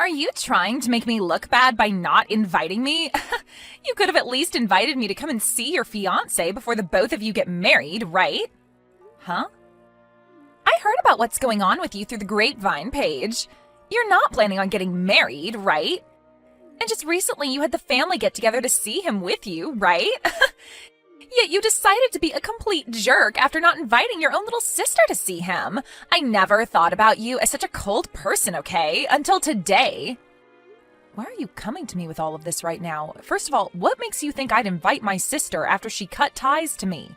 Are you trying to make me look bad by not inviting me? You could have at least invited me to come and see your fiancé before the both of you get married, right? Huh? I heard about what's going on with you through the grapevine page. You're not planning on getting married, right? And just recently you had the family get together to see him with you, right? Yet you decided to be a complete jerk after not inviting your own little sister to see him. I never thought about you as such a cold person, okay? Until today. Why are you coming to me with all of this right now? First of all, what makes you think I'd invite my sister after she cut ties to me?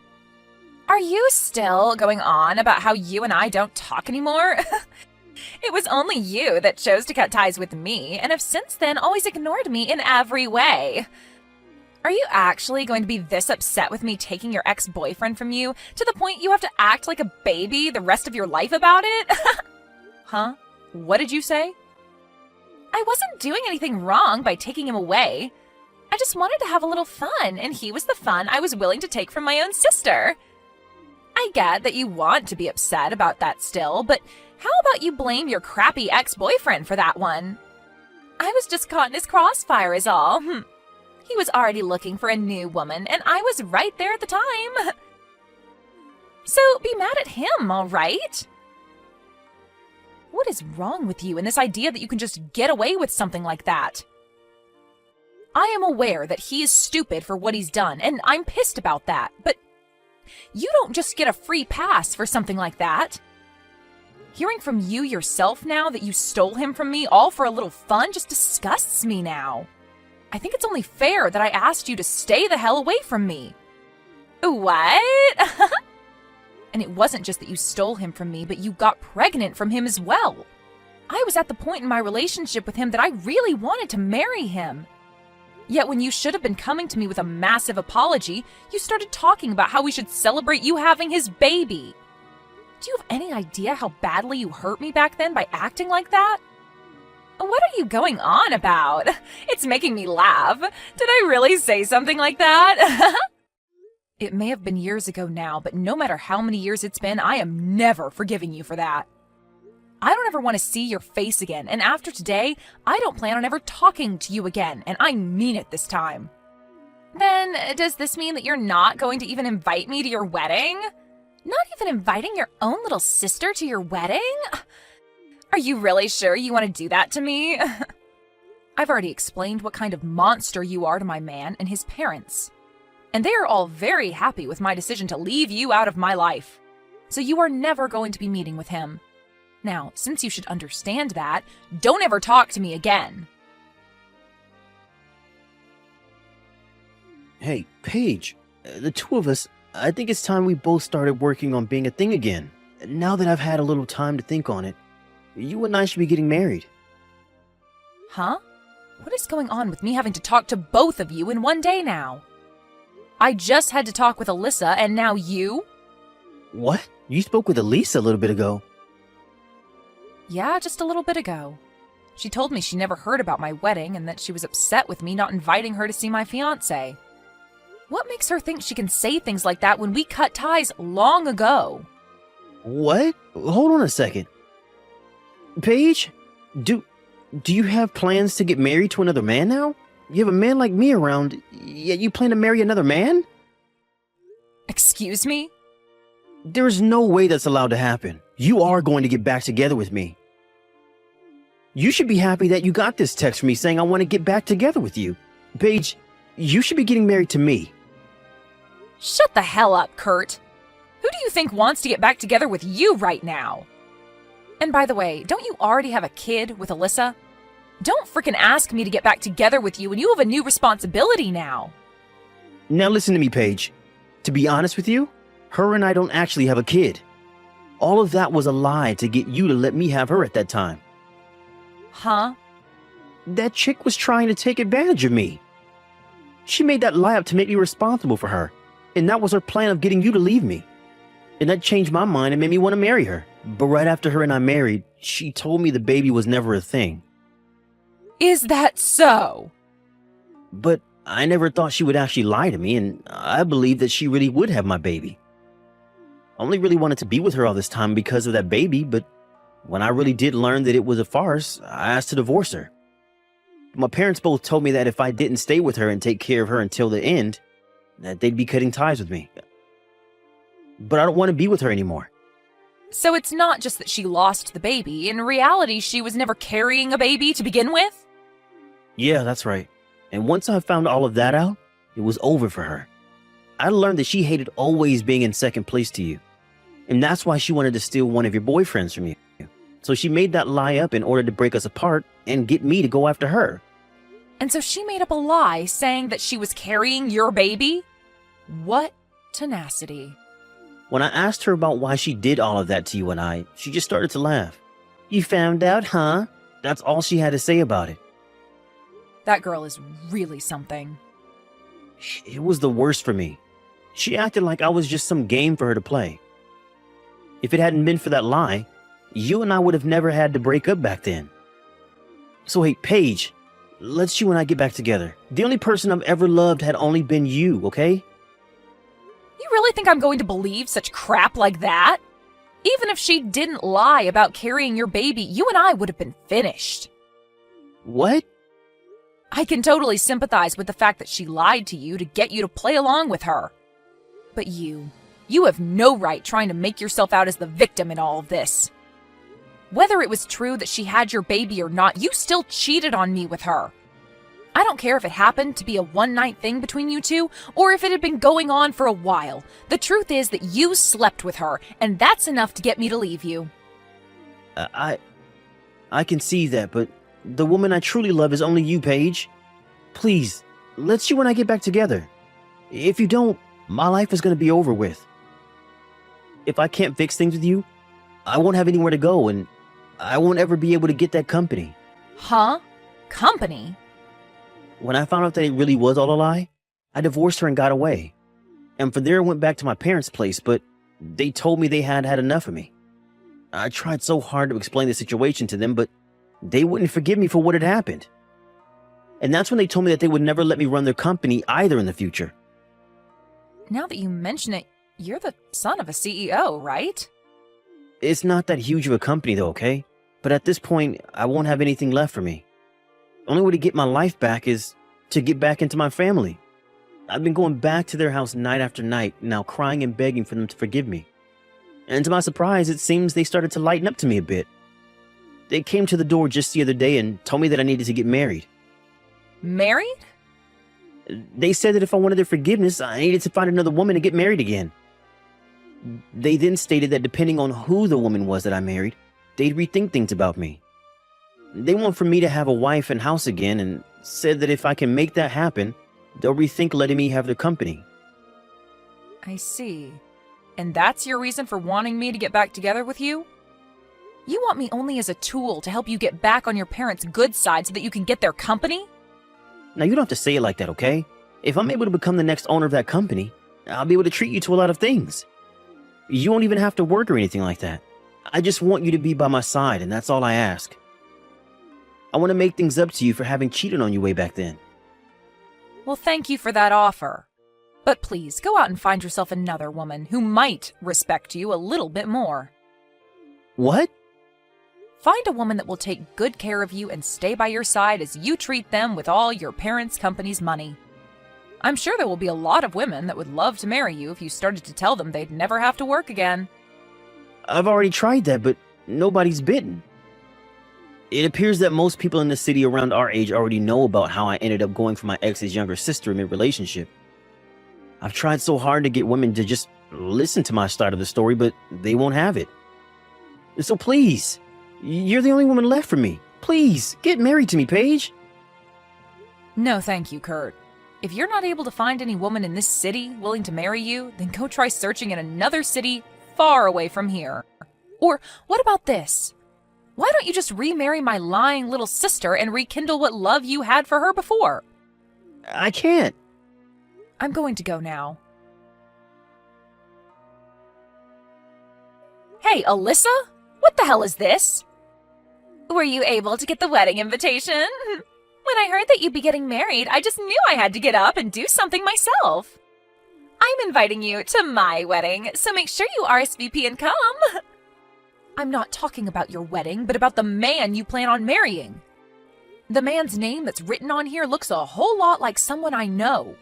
Are you still going on about how you and I don't talk anymore? It was only you that chose to cut ties with me, and have since then always ignored me in every way. Are you actually going to be this upset with me taking your ex-boyfriend from you to the point you have to act like a baby the rest of your life about it? Huh? What did you say? I wasn't doing anything wrong by taking him away. I just wanted to have a little fun, and he was the fun I was willing to take from my own sister. I get that you want to be upset about that still, but how about you blame your crappy ex-boyfriend for that one? I was just caught in his crossfire is all. He was already looking for a new woman, and I was right there at the time. So be mad at him, all right? What is wrong with you and this idea that you can just get away with something like that? I am aware that he is stupid for what he's done, and I'm pissed about that, but you don't just get a free pass for something like that. Hearing from you yourself now that you stole him from me all for a little fun just disgusts me now. I think it's only fair that I asked you to stay the hell away from me. What? And it wasn't just that you stole him from me, but you got pregnant from him as well. I was at the point in my relationship with him that I really wanted to marry him. Yet when you should have been coming to me with a massive apology, you started talking about how we should celebrate you having his baby. Do you have any idea how badly you hurt me back then by acting like that? What are you going on about? It's making me laugh. Did I really say something like that? It may have been years ago now, but no matter how many years it's been, I am never forgiving you for that. I don't ever want to see your face again, and after today, I don't plan on ever talking to you again, and I mean it this time. Then, does this mean that you're not going to even invite me to your wedding? Not even inviting your own little sister to your wedding? Are you really sure you want to do that to me? I've already explained what kind of monster you are to my man and his parents. And they are all very happy with my decision to leave you out of my life. So you are never going to be meeting with him. Now, since you should understand that, don't ever talk to me again. Hey, Paige, the two of us, I think it's time we both started working on being a thing again. Now that I've had a little time to think on it, you and I should be getting married. Huh? What is going on with me having to talk to both of you in one day now? I just had to talk with Alyssa, and now you? What? You spoke with Elise a little bit ago. Yeah, just a little bit ago. She told me she never heard about my wedding and that she was upset with me not inviting her to see my fiancé. What makes her think she can say things like that when we cut ties long ago? What? Hold on a second. Paige, do you have plans to get married to another man now? You have a man like me around, yet you plan to marry another man? Excuse me? There's no way that's allowed to happen. You are going to get back together with me. You should be happy that you got this text from me saying I want to get back together with you. Paige, you should be getting married to me. Shut the hell up, Kurt. Who do you think wants to get back together with you right now? And by the way, don't you already have a kid with Alyssa? Don't frickin' ask me to get back together with you when you have a new responsibility now. Now listen to me, Paige. To be honest with you, her and I don't actually have a kid. All of that was a lie to get you to let me have her at that time. Huh? That chick was trying to take advantage of me. She made that lie up to make me responsible for her, and that was her plan of getting you to leave me. And that changed my mind and made me want to marry her. But right after her and I married, she told me the baby was never a thing. Is that so? But I never thought she would actually lie to me, and I believed that she really would have my baby. I only really wanted to be with her all this time because of that baby, but When I really did learn that it was a farce, I asked to divorce her. My parents both told me that if I didn't stay with her and take care of her until the end, that they'd be cutting ties with me. But I don't want to be with her anymore. So it's not just that she lost the baby. In reality, she was never carrying a baby to begin with? Yeah, that's right. And once I found all of that out, it was over for her. I learned that she hated always being in second place to you. And that's why she wanted to steal one of your boyfriends from you. So she made that lie up in order to break us apart and get me to go after her. And so she made up a lie saying that she was carrying your baby? What tenacity. When I asked her about why she did all of that to you and I, she just started to laugh. You found out, huh? That's all she had to say about it. That girl is really something. It was the worst for me. She acted like I was just some game for her to play. If it hadn't been for that lie, you and I would have never had to break up back then. So hey, Paige, let's you and I get back together. The only person I've ever loved had only been you, okay? You really think I'm going to believe such crap like that? Even if she didn't lie about carrying your baby, you and I would have been finished. What? I can totally sympathize with the fact that she lied to you to get you to play along with her. But you have no right trying to make yourself out as the victim in all of this. Whether it was true that she had your baby or not, you still cheated on me with her. I don't care if it happened to be a one-night thing between you two, or if it had been going on for a while. The truth is that you slept with her, and that's enough to get me to leave you. I can see that, but the woman I truly love is only you, Paige. Please, let's you and I get back together. If you don't, my life is going to be over with. If I can't fix things with you, I won't have anywhere to go, and I won't ever be able to get that company. Huh? Company? When I found out that it really was all a lie, I divorced her and got away. And from there I went back to my parents' place, but they told me they had had enough of me. I tried so hard to explain the situation to them, but they wouldn't forgive me for what had happened. And that's when they told me that they would never let me run their company either in the future. Now that you mention it, you're the son of a CEO, right? It's not that huge of a company though, okay? But at this point, I won't have anything left for me. The only way to get my life back is to get back into my family. I've been going back to their house night after night, now crying and begging for them to forgive me. And to my surprise, it seems they started to lighten up to me a bit. They came to the door just the other day and told me that I needed to get married. Married? They said that if I wanted their forgiveness, I needed to find another woman to get married again. They then stated that depending on who the woman was that I married, they'd rethink things about me. They want for me to have a wife and house again, and said that if I can make that happen, they'll rethink letting me have their company. I see. And that's your reason for wanting me to get back together with you? You want me only as a tool to help you get back on your parents' good side so that you can get their company? Now, you don't have to say it like that, okay? If I'm able to become the next owner of that company, I'll be able to treat you to a lot of things. You won't even have to work or anything like that. I just want you to be by my side, and that's all I ask. I want to make things up to you for having cheated on you way back then. Well, thank you for that offer. But please, go out and find yourself another woman who might respect you a little bit more. What? Find a woman that will take good care of you and stay by your side as you treat them with all your parents' company's money. I'm sure there will be a lot of women that would love to marry you if you started to tell them they'd never have to work again. I've already tried that, but nobody's bitten. It appears that most people in the city around our age already know about how I ended up going for my ex's younger sister mid-relationship. I've tried so hard to get women to just listen to my side of the story, but they won't have it. So please, you're the only woman left for me. Please, get married to me, Paige. No, thank you, Kurt. If you're not able to find any woman in this city willing to marry you, then go try searching in another city far away from here. Or what about this? Why don't you just remarry my lying little sister and rekindle what love you had for her before? I can't. I'm going to go now. Hey, Alyssa? What the hell is this? Were you able to get the wedding invitation? When I heard that you'd be getting married, I just knew I had to get up and do something myself. I'm inviting you to my wedding, so make sure you RSVP and come. I'm not talking about your wedding, but about the man you plan on marrying. The man's name that's written on here looks a whole lot like someone I know.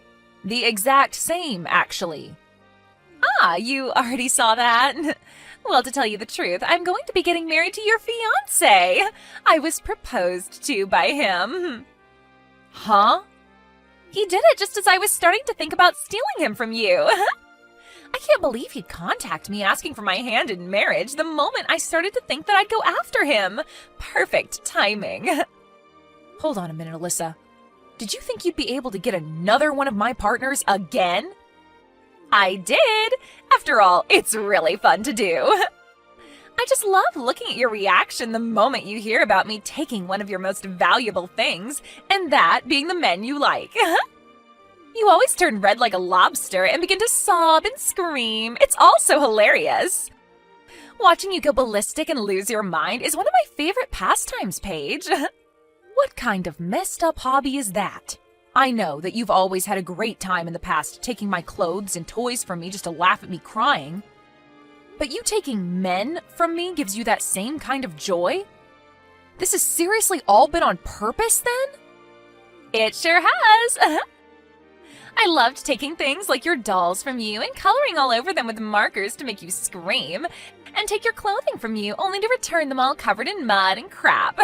The exact same, actually. Ah, you already saw that? Well, to tell you the truth, I'm going to be getting married to your fiancé. I was proposed to by him. Huh? He did it just as I was starting to think about stealing him from you. I can't believe he'd contact me asking for my hand in marriage the moment I started to think that I'd go after him. Perfect timing. Hold on a minute, Alyssa. Did you think you'd be able to get another one of my partners again? I did. After all, it's really fun to do. I just love looking at your reaction the moment you hear about me taking one of your most valuable things, and that being the men you like. You always turn red like a lobster and begin to sob and scream. It's all so hilarious. Watching you go ballistic and lose your mind is one of my favorite pastimes, Paige. What kind of messed up hobby is that? I know that you've always had a great time in the past taking my clothes and toys from me just to laugh at me crying. But you taking men from me gives you that same kind of joy? This has seriously all been on purpose then? It sure has. I loved taking things like your dolls from you and coloring all over them with markers to make you scream, and take your clothing from you only to return them all covered in mud and crap.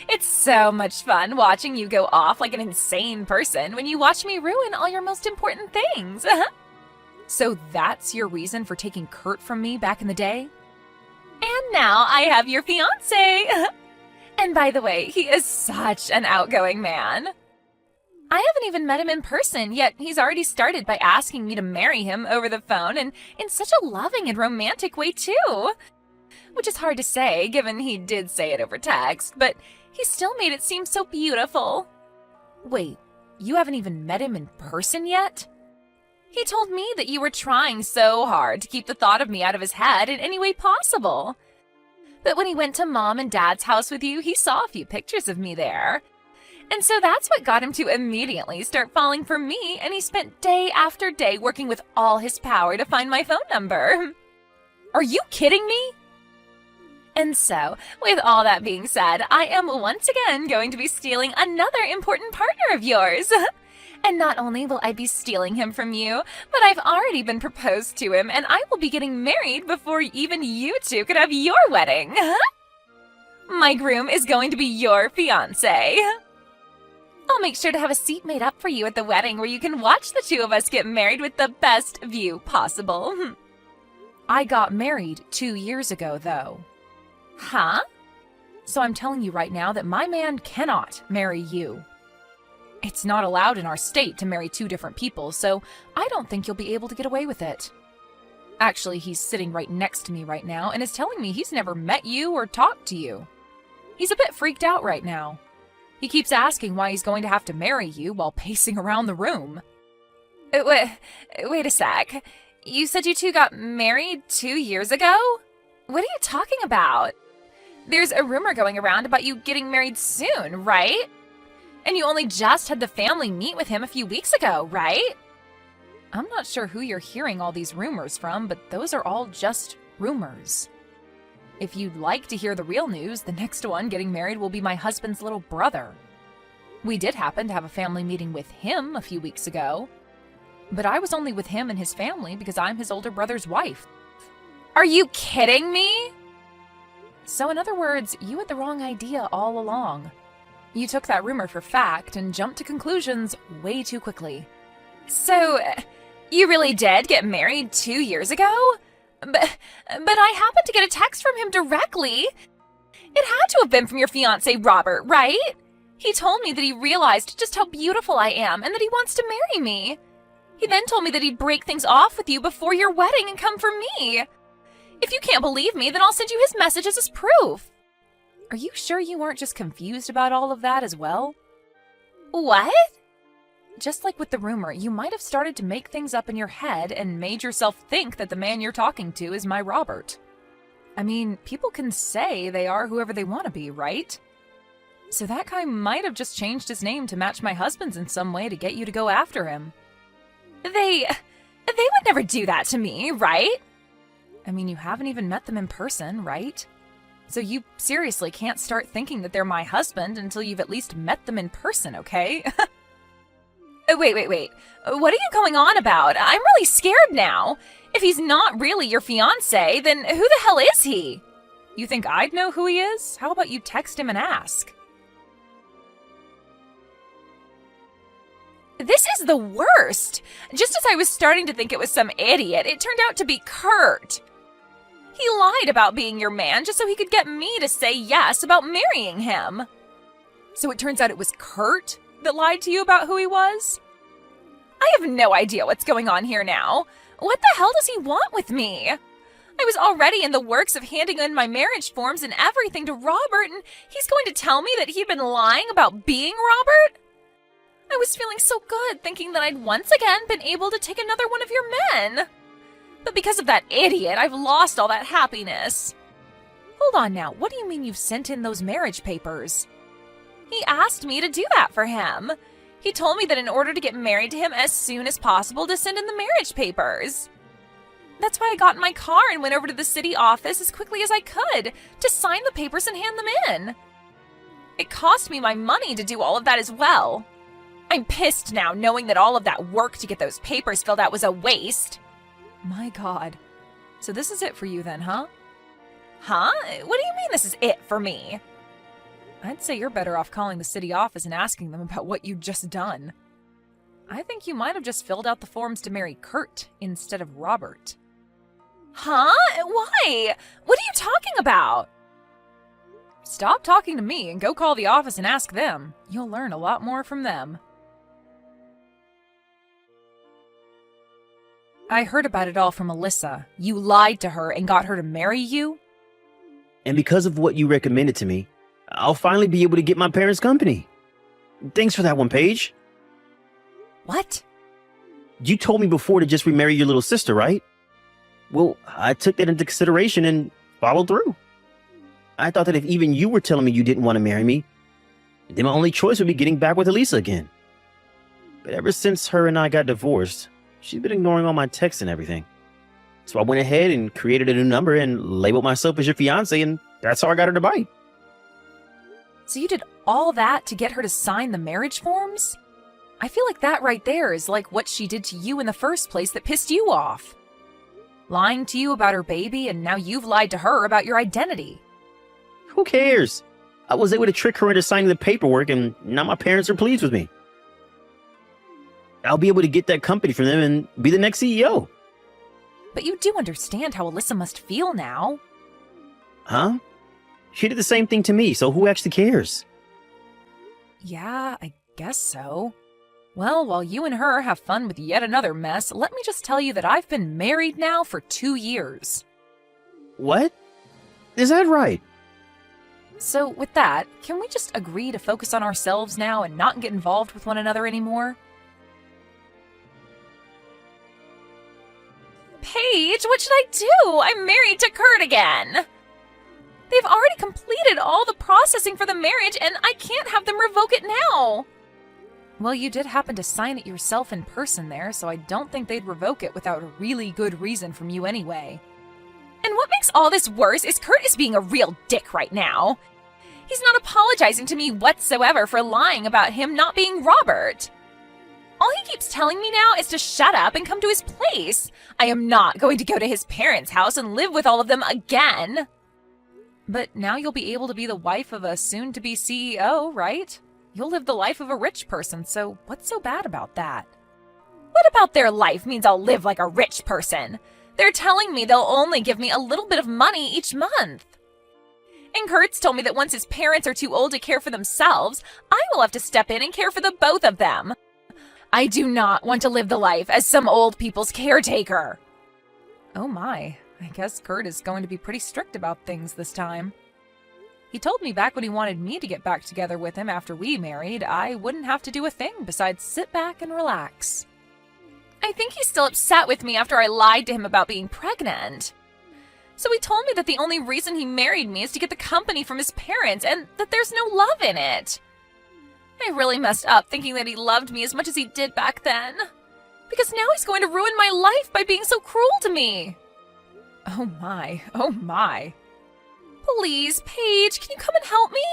It's so much fun watching you go off like an insane person when you watch me ruin all your most important things. So that's your reason for taking Kurt from me back in the day? And now I have your fiancé. And by the way, he is such an outgoing man. I haven't even met him in person, yet he's already started by asking me to marry him over the phone, and in such a loving and romantic way too. Which is hard to say, given he did say it over text, but he still made it seem so beautiful. Wait, you haven't even met him in person yet? He told me that you were trying so hard to keep the thought of me out of his head in any way possible. But when he went to Mom and Dad's house with you, he saw a few pictures of me there. And so that's what got him to immediately start falling for me, and he spent day after day working with all his power to find my phone number. Are you kidding me? And so, with all that being said, I am once again going to be stealing another important partner of yours. And not only will I be stealing him from you, but I've already been proposed to him, and I will be getting married before even you two could have your wedding. My groom is going to be your fiancé. I'll make sure to have a seat made up for you at the wedding where you can watch the two of us get married with the best view possible. I got married 2 years ago, though. Huh? So I'm telling you right now that my man cannot marry you. It's not allowed in our state to marry two different people, so I don't think you'll be able to get away with it. Actually, he's sitting right next to me right now and is telling me he's never met you or talked to you. He's a bit freaked out right now. He keeps asking why he's going to have to marry you while pacing around the room. Wait a sec. You said you two got married 2 years ago? What are you talking about? There's a rumor going around about you getting married soon, right? And you only just had the family meet with him a few weeks ago, right? I'm not sure who you're hearing all these rumors from, but those are all just rumors. If you'd like to hear the real news, the next one getting married will be my husband's little brother. We did happen to have a family meeting with him a few weeks ago, but I was only with him and his family because I'm his older brother's wife. Are you kidding me? So in other words, you had the wrong idea all along. You took that rumor for fact and jumped to conclusions way too quickly. So, you really did get married 2 years ago? But I happened to get a text from him directly. It had to have been from your fiancé, Robert, right? He told me that he realized just how beautiful I am and that he wants to marry me. He then told me that he'd break things off with you before your wedding and come for me. If you can't believe me, then I'll send you his messages as proof. Are you sure you weren't just confused about all of that as well? What? Just like with the rumor, you might have started to make things up in your head and made yourself think that the man you're talking to is my Robert. I mean, people can say they are whoever they want to be, right? So that guy might have just changed his name to match my husband's in some way to get you to go after him. They would never do that to me, right? I mean, you haven't even met them in person, right? So you seriously can't start thinking that they're my husband until you've at least met them in person, okay? Wait. What are you going on about? I'm really scared now. If he's not really your fiancé, then who the hell is he? You think I'd know who he is? How about you text him and ask? This is the worst! Just as I was starting to think it was some idiot, it turned out to be Kurt. He lied about being your man just so he could get me to say yes about marrying him. So it turns out it was Kurt that lied to you about who he was? I have no idea what's going on here now. What the hell does he want with me? I was already in the works of handing in my marriage forms and everything to Robert, and he's going to tell me that he'd been lying about being Robert? I was feeling so good, thinking that I'd once again been able to take another one of your men. But because of that idiot, I've lost all that happiness. Hold on now, what do you mean you've sent in those marriage papers? He asked me to do that for him. He told me that in order to get married to him as soon as possible to send in the marriage papers. That's why I got in my car and went over to the city office as quickly as I could to sign the papers and hand them in. It cost me my money to do all of that as well. I'm pissed now knowing that all of that work to get those papers filled out was a waste. My God. So this is it for you then, huh? Huh? What do you mean this is it for me? I'd say you're better off calling the city office and asking them about what you'd just done. I think you might have just filled out the forms to marry Kurt instead of Robert. Huh? Why? What are you talking about? Stop talking to me and go call the office and ask them. You'll learn a lot more from them. I heard about it all from Alyssa. You lied to her and got her to marry you? And because of what you recommended to me, I'll finally be able to get my parents' company. Thanks for that one, Paige. What? You told me before to just remarry your little sister, right? Well, I took that into consideration and followed through. I thought that if even you were telling me you didn't want to marry me, then my only choice would be getting back with Elisa again. But ever since her and I got divorced, she's been ignoring all my texts and everything. So I went ahead and created a new number and labeled myself as your fiance, and that's how I got her to bite. So you did all that to get her to sign the marriage forms? I feel like that right there is like what she did to you in the first place that pissed you off. Lying to you about her baby, and now you've lied to her about your identity. Who cares? I was able to trick her into signing the paperwork, and now my parents are pleased with me. I'll be able to get that company from them and be the next CEO. But you do understand how Alyssa must feel now. Huh? She did the same thing to me, so who actually cares? Yeah, I guess so. Well, while you and her have fun with yet another mess, let me just tell you that I've been married now for 2 years. What? Is that right? So with that, can we just agree to focus on ourselves now and not get involved with one another anymore? Paige, what should I do? I'm married to Kurt again. They've already completed all the processing for the marriage, and I can't have them revoke it now. Well, you did happen to sign it yourself in person there, so I don't think they'd revoke it without a really good reason from you anyway. And what makes all this worse is Kurt is being a real dick right now. He's not apologizing to me whatsoever for lying about him not being Robert. All he keeps telling me now is to shut up and come to his place. I am not going to go to his parents' house and live with all of them again. But now you'll be able to be the wife of a soon-to-be CEO, right? You'll live the life of a rich person, so what's so bad about that? What about their life means I'll live like a rich person? They're telling me they'll only give me a little bit of money each month. And Kurt's told me that once his parents are too old to care for themselves, I will have to step in and care for the both of them. I do not want to live the life as some old people's caretaker. Oh my, I guess Kurt is going to be pretty strict about things this time. He told me back when he wanted me to get back together with him after we married, I wouldn't have to do a thing besides sit back and relax. I think he's still upset with me after I lied to him about being pregnant. So he told me that the only reason he married me is to get the company from his parents and that there's no love in it. I really messed up thinking that he loved me as much as he did back then. Because now he's going to ruin my life by being so cruel to me. Oh my, oh my. Please, Paige, can you come and help me?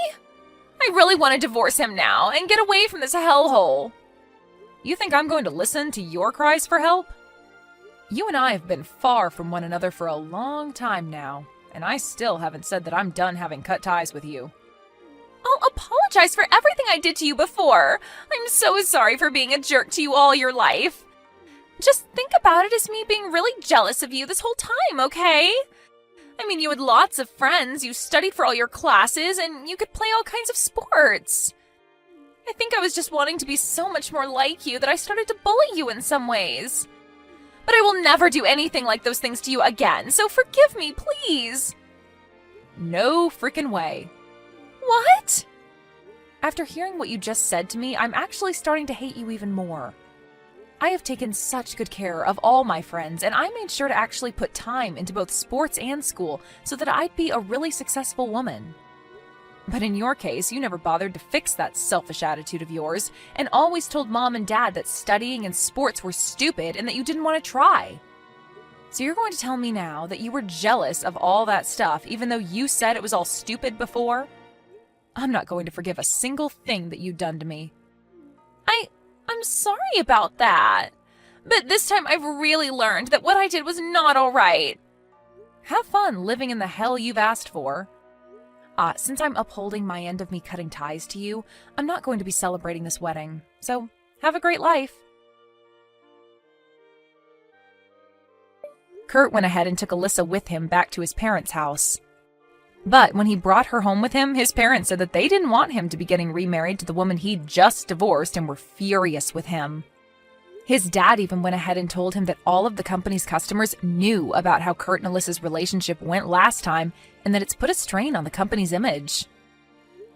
I really want to divorce him now and get away from this hellhole. You think I'm going to listen to your cries for help? You and I have been far from one another for a long time now, and I still haven't said that I'm done having cut ties with you. I'll apologize for everything I did to you before. I'm so sorry for being a jerk to you all your life. Just think about it as me being really jealous of you this whole time, okay? I mean, you had lots of friends, you studied for all your classes, and you could play all kinds of sports. I think I was just wanting to be so much more like you that I started to bully you in some ways. But I will never do anything like those things to you again, so forgive me, please. No frickin' way. What? After hearing what you just said to me, I'm actually starting to hate you even more. I have taken such good care of all my friends, and I made sure to actually put time into both sports and school so that I'd be a really successful woman. But in your case, you never bothered to fix that selfish attitude of yours, and always told Mom and Dad that studying and sports were stupid and that you didn't want to try. So you're going to tell me now that you were jealous of all that stuff, even though you said it was all stupid before? I'm not going to forgive a single thing that you've done to me. I'm sorry about that. But this time I've really learned that what I did was not all right. Have fun living in the hell you've asked for. Since I'm upholding my end of me cutting ties to you, I'm not going to be celebrating this wedding. So, have a great life. Kurt went ahead and took Alyssa with him back to his parents' house. But when he brought her home with him, his parents said that they didn't want him to be getting remarried to the woman he'd just divorced and were furious with him. His dad even went ahead and told him that all of the company's customers knew about how Kurt and Alyssa's relationship went last time and that it's put a strain on the company's image.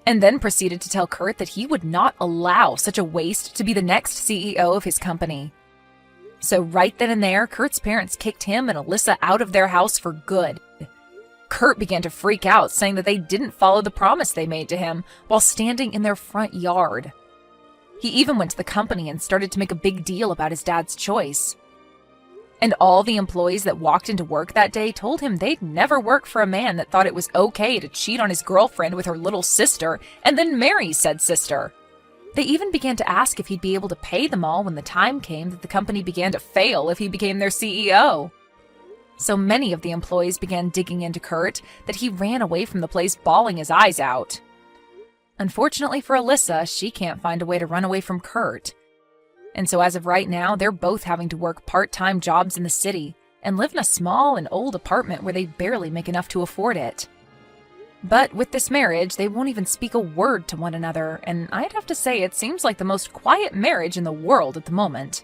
And then proceeded to tell Kurt that he would not allow such a waste to be the next CEO of his company. So right then and there, Kurt's parents kicked him and Alyssa out of their house for good. Kurt began to freak out, saying that they didn't follow the promise they made to him while standing in their front yard. He even went to the company and started to make a big deal about his dad's choice. And all the employees that walked into work that day told him they'd never work for a man that thought it was okay to cheat on his girlfriend with her little sister and then marry said sister. They even began to ask if he'd be able to pay them all when the time came that the company began to fail if he became their CEO. So many of the employees began digging into Kurt that he ran away from the place bawling his eyes out. Unfortunately for Alyssa, she can't find a way to run away from Kurt. And so as of right now, they're both having to work part-time jobs in the city and live in a small and old apartment where they barely make enough to afford it. But with this marriage, they won't even speak a word to one another, and I'd have to say it seems like the most quiet marriage in the world at the moment.